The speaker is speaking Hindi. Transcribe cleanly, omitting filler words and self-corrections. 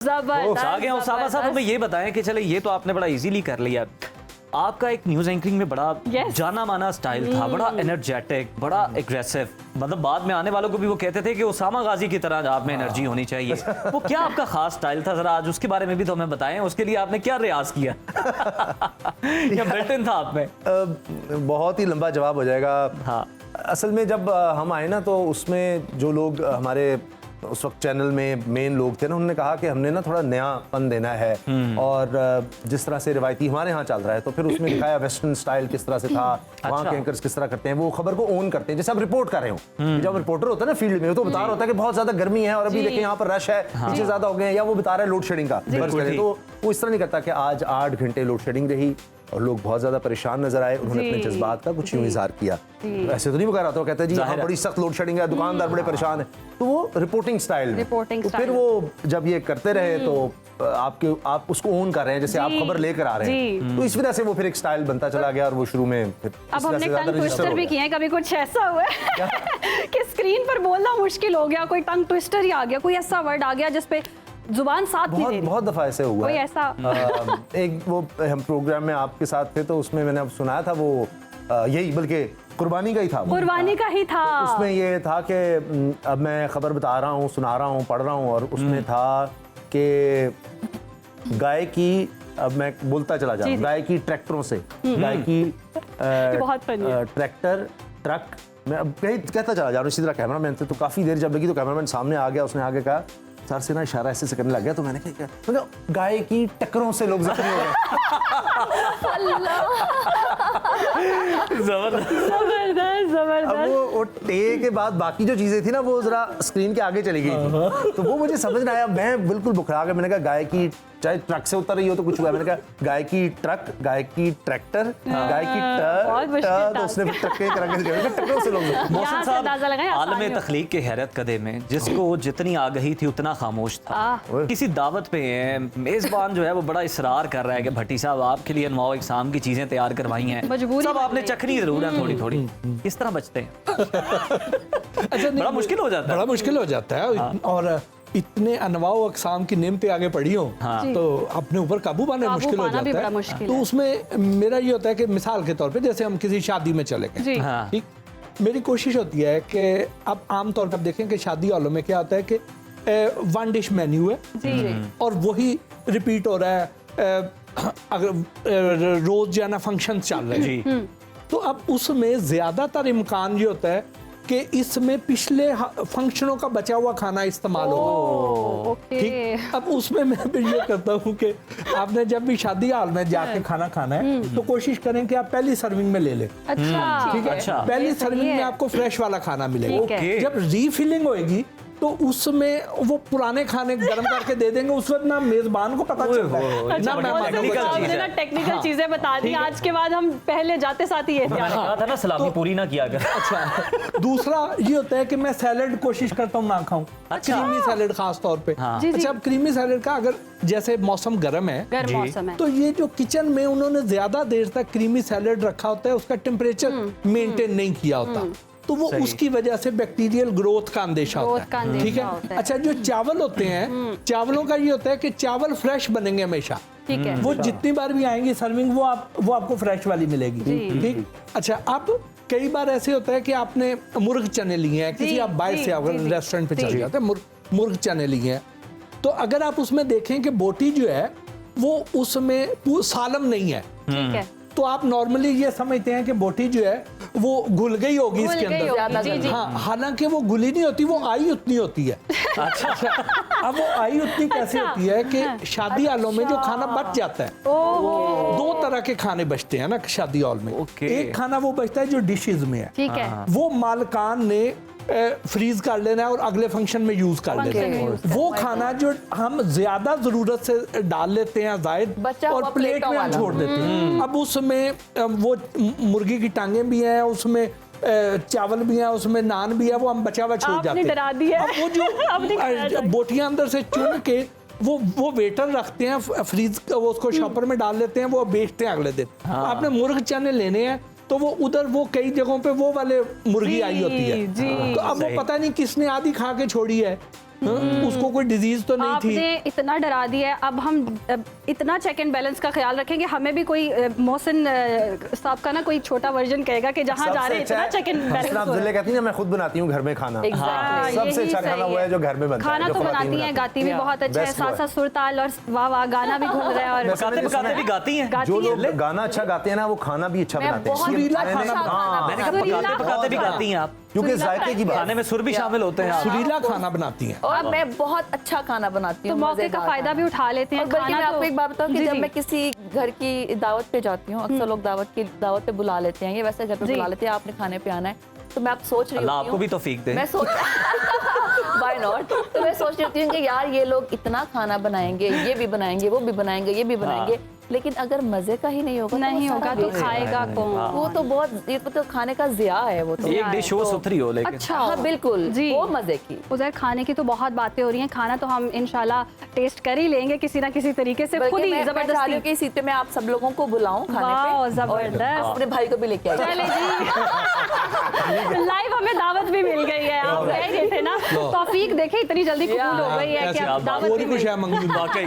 जबरदस्त आ गया उसामा साहब, हमें ये बताएं कि चले ये तो आपने बड़ा इजीली कर लिया, आपका एक न्यूज एंकरिंग में बड़ा जाना माना स्टाइल था, बड़ा एनर्जेटिक, बड़ा एग्रेसिव, मतलब बाद में आने वालों को भी वो कहते थे कि उसामा गाजी की तरह आप में एनर्जी होनी चाहिए। वो क्या आपका खास स्टाइल था, जरा आज उसके बारे में भी तो हमें बताएं, उसके लिए आपने क्या रियाज किया? या बिल्ट इन था आप में? बहुत ही लंबा जवाब हो जाएगा। हाँ, असल में जब हम आए ना तो उसमें जो लोग हमारे उस वक्त चैनल में मेन लोग थे ना, उन्होंने कहा कि हमने ना थोड़ा नयापन देना है और जिस तरह से रिवायती हमारे यहाँ चल रहा है तो फिर उसमें दिखाया वेस्टर्न स्टाइल किस तरह से था, वहाँ के एंकर्स किस तरह करते हैं, वो खबर को ओन करते हैं जैसे आप रिपोर्ट कर रहे हो। जब रिपोर्टर होता है ना फील्ड में, वो तो बता रहा होता है कि बहुत ज्यादा गर्मी है और अभी देखिए यहाँ पर रश है, पीछे ज्यादा हो गए हैं, या वो बता रहा है लोड शेडिंग का, तो वो इस तरह नहीं करता कि आज 8 घंटे लोड शेडिंग रही और लोग बहुत ज्यादा परेशान नजर आए, उन्होंने अपने जज्बात का कुछ यूं इजहार किया। ऐसे तो नहीं बता रहा था, वो कहता है जी हाँ बड़ी सख्त लोड शेडिंग है, दुकानदार बड़े परेशान है, तो वो रिपोर्टिंग स्टाइल में। तो फिर वो जब ये करते रहे तो आप उसको ओन कर रहे हैं, जैसे आप खबर लेकर आ रहे हैं, तो इस वजह से वो फिर एक स्टाइल बनता चला गया और वो शुरू में फिर अब हमने टंग ट्विस्टर भी किए हैं, कभी कुछ ऐसा हुआ है कि स्क्रीन पर बोलना मुश्किल हो गया, कोई टंग ट्विस्टर ही आ गया, कोई ऐसा वर्ड आ गया जिसपे जुबान साथ नहीं दे रही? बहुत दफा ऐसे हुआ कोई है। ऐसा एक वो हम प्रोग्राम में आपके साथ थे तो उसमें मैंने अब सुनाया था, वो यही बल्कि कुर्बानी का ही था, कुर्बानी का ही था। तो उसमें ये था कि अब मैं खबर बता रहा हूँ, सुना रहा हूँ, पढ़ रहा हूँ, और उसमें था कि गाय की, अब मैं बोलता चला जा रहा हूँ, गाय की ट्रैक्टरों से, गाय की ट्रैक्टर ट्रक, मैं अब कहता चला जा रहा हूँ इसी तरह। कैमरामैन थे तो काफ़ी देर जब लगी तो कैमरामैन सामने आ गया, उसने आगे कहा सर से ना इशारा ऐसे करने लग गया, तो मैंने कहा तो गाय की टक्करों से लोग जख्मी हो गए। जबरदस्त। अब वो टे के बाद बाकी जो चीजें थी ना वो जरा स्क्रीन के आगे चली गई थी, तो वो मुझे समझ ना आया, मैं बिल्कुल बुखरा गया। मैंने कहा गाय की, चाहे ट्रक से उतर रही हो तो कुछ हुआ, मैंने कहा गाय की ट्रक, गाय की ट्रैक्टर, गाय की तो उसने फिर ट्रक के टक्करों से लोग। मौसम साहब, आलम तख्लीक के हैरत कदे में जिसको जितनी आ गई थी उतना खामोश था। किसी दावत पे है, मेजबान जो है वो बड़ा इसरार कर रहा है कि भट्टी साहब आपके लिए अनवाओ इकसाम की चीजें तैयार करवाई हैं, सब आपने चखनी जरूर है थोड़ी थोड़ी, किस तरह बचते हैं? अच्छा, बड़ा मुश्किल हो जाता है, बड़ा मुश्किल हो जाता है। और इतने अनवाओ अकसाम की नेमतें आगे पड़ी हो तो अपने ऊपर काबू पाना मुश्किल हो जाता है। तो उसमें मेरा ये होता है कि मिसाल के तौर पे जैसे हम किसी शादी में चले गए, ठीक, मेरी कोशिश होती है कि अब आमतौर पर देखें कि शादी हॉलों में क्या होता है कि 1 डिश मेन्यू है और वही रिपीट हो रहा है, अगर रोज जो है ना फंक्शन चल रहे हैं, तो अब उसमें ज्यादातर इम्कान ये होता है कि इसमें पिछले फंक्शनों का बचा हुआ खाना इस्तेमाल होगा। ठीक, अब उसमें मैं भी ये करता हूँ कि आपने जब भी शादी हाल में जाके खाना खाना है तो कोशिश करें कि आप पहली सर्विंग में ले लें। अच्छा, ठीक है, पहली सर्विंग में आपको फ्रेश वाला खाना मिलेगा। जब रीफिलिंग होएगी तो उसमें वो पुराने खाने गर्म करके दे देंगे, उस वक्त ना मेजबान को पता चलता है ना मैं टेक्निकल चीजें बता दी। आज के बाद हम पहले जाते साथ ही ये कहा था ना सलामी पूरी ना किया कर। अच्छा, दूसरा ये होता है कि मैं सैलेड कोशिश करता हूँ ना खाऊं, क्रीमी सैलेड खास तौर पे। अच्छा, अब क्रीमी सैलेड का अगर जैसे मौसम गर्म है तो ये जो किचन में उन्होंने ज्यादा देर तक क्रीमी सैलेड रखा होता है, उसका टेम्परेचर मेंटेन नहीं किया होता, तो वो उसकी वजह से बैक्टीरियल ग्रोथ का अंदेशा होता है। ठीक है। अच्छा, जो चावल होते हैं, चावलों का ये होता है कि चावल फ्रेश बनेंगे हमेशा, ठीक है, वो जितनी बार भी आएंगी सर्विंग वो आपको फ्रेश वाली मिलेगी। ठीक। अच्छा, अब कई बार ऐसे होता है कि आपने मुर्ग चने लिए हैं, किसी आप बाहर से अगर रेस्टोरेंट पे चले जाते हैं, मुर्ग चने लिए हैं, तो अगर आप उसमें देखें कि बोटी जो है वो उसमें सालम नहीं है, ठीक है, तो आप नॉर्मली ये समझते हैं कि बोटी जो है वो घुल गई होगी इसके अंदर। हाँ, हालांकि वो घुली नहीं होती, वो आई उतनी होती है। अच्छा, अब वो आई उतनी कैसे होती है कि शादी हॉलों में जो खाना बच जाता है, 2 तरह के खाने बचते हैं ना शादी हॉल में। एक खाना वो बचता है जो डिशेज में है, ठीक है, वो मालकान ने फ्रीज कर लेना है और अगले फंक्शन में यूज कर लेते हैं। वो खाना जो हम ज्यादा जरूरत से डाल लेते हैं जायद और प्लेट में हम छोड़ देते हैं। अब उसमें वो मुर्गी की टांगे भी हैं, उसमें चावल भी हैं, उसमें नान भी है, वो हम बचा हुआ छोड़ जाते हैं। अब वो जो बोटियां अंदर से चुन के वो वेटर रखते हैं फ्रीज, वो उसको शॉपर में डाल लेते हैं, वो बेचते हैं अगले दिन। आपने मुर्ग चने लेने हैं तो वो उधर वो कई जगहों पे वो वाले मुर्गी आई होती है, तो अब वो पता नहीं किसने आधी खा के छोड़ी है, उसको कोई डिजीज तो नहीं थी। आपने इतना डरा दिया है, अब हम इतना चेक एंड बैलेंस का ख्याल रखेंगे। हमें भी कोई मोहसिन साहब का ना कोई छोटा वर्जन कहेगा कि जहाँ जा रहे हैं इतना चेक एंड बैलेंस हो रहा है। कहती है मैं खुद बनाती हूँ घर में खाना। सबसे अच्छा खाना वो है जो घर में बनता है। खाना तो बनाती हैं, गाती भी बहुत अच्छा है, साथ साथ सुर ताल और वाह वाह गाना भी घूम रहा है और पकाते भी गाती हैं। जो लोग गाना अच्छा गाते हैं ना वो खाना भी अच्छा बनाते हैं। मैंने कहा पकाते भी गाती हैं आप, क्योंकि जायके की खाने में सुर भी शामिल होते हैं। सुरीला खाना बनाती हैं और मैं बहुत अच्छा खाना बनाती हूँ, तो मौके का फायदा भी उठा लेते हैं। बल्कि मैं आपको एक बात बताऊँ कि जी, जब जी। मैं किसी घर की दावत पे जाती हूँ, अक्सर लोग दावत पे बुला लेते हैं, ये वैसे घर पे बुला लेते हैं, आपने खाने पे आना है, तो मैं आप सोच रही अल्लाह होती आपको हूँ, भी तौफीक दे। मैं सोच व्हाई नॉट, तो मैं सोच रही हूँ कि यार ये लोग इतना खाना बनाएंगे, ये भी बनाएंगे, वो भी बनाएंगे, ये भी बनाएंगे, लेकिन अगर मजे का ही नहीं होगा नहीं होगा तो खाएगा कौन? वो तो बहुत, ये तो खाने का ज़िया है वो तो। एक डिश हो सुथरी हो लेकिन। अच्छा हाँ बिल्कुल जी, वो मजे की। उधर खाने की तो बहुत बातें हो रही हैं, खाना तो हम इंशाल्लाह टेस्ट कर ही लेंगे किसी ना किसी तरीके से, खुद ही मैं चाह रही हूँ जबरदस्ती। कि इसी पे मैं आप सब लोगों को बुलाऊं खाने वाह, पे, जबरदस्त। और अपने भाई को भी लेके आई। चले जी लाइव हमें दावत भी मिल गई है। आप कह रहे थे ना, तौफीक देखे इतनी जल्दी कबूल हो गई है कि अब दावत भी और मिल कुछ है मंगनी वाकई